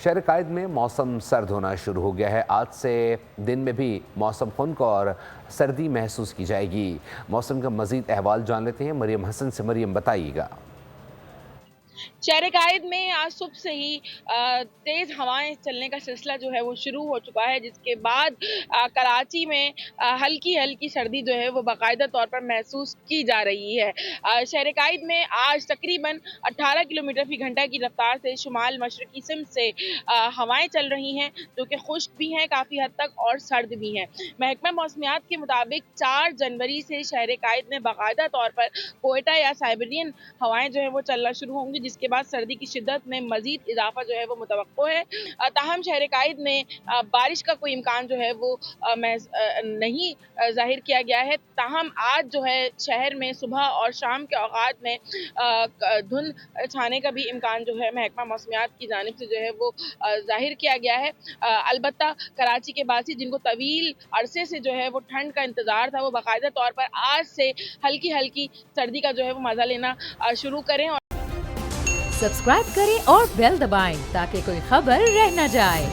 شہر قائد میں موسم سرد ہونا شروع ہو گیا ہے۔ آج سے دن میں بھی موسم خنک اور سردی محسوس کی جائے گی۔ موسم کا مزید احوال جان لیتے ہیں مریم حسن سے۔ مریم بتائیے گا۔ شہر قائد میں آج صبح سے ہی تیز ہوائیں چلنے کا سلسلہ جو ہے وہ شروع ہو چکا ہے، جس کے بعد کراچی میں ہلکی ہلکی سردی جو ہے وہ باقاعدہ طور پر محسوس کی جا رہی ہے۔ شہر قائد میں آج تقریباً 18 کلومیٹر فی گھنٹہ کی رفتار سے شمال مشرقی سمت سے ہوائیں چل رہی ہیں، جو کہ خشک بھی ہیں کافی حد تک اور سرد بھی ہیں۔ محکمہ موسمیات کے مطابق 4 جنوری سے شہر قائد میں باقاعدہ طور پر کوئٹہ یا سائبرین ہوائیں جو ہے وہ چلنا شروع ہوں گی، جس کے بعد سردی کی شدت میں مزید اضافہ جو ہے وہ متوقع ہے۔ تاہم شہر قائد میں بارش کا کوئی امکان جو ہے وہ نہیں ظاہر کیا گیا ہے۔ تاہم آج جو ہے شہر میں صبح اور شام کے اوقات میں دھند چھانے کا بھی امکان جو ہے محکمہ موسمیات کی جانب سے جو ہے وہ ظاہر کیا گیا ہے۔ البتہ کراچی کے باسی جن کو طویل عرصے سے جو ہے وہ ٹھنڈ کا انتظار تھا، وہ باقاعدہ طور پر آج سے ہلکی ہلکی سردی کا جو ہے وہ مزہ لینا شروع کریں۔ سبسکرائب کریں اور بیل دبائیں تاکہ کوئی خبر رہ نہ جائے۔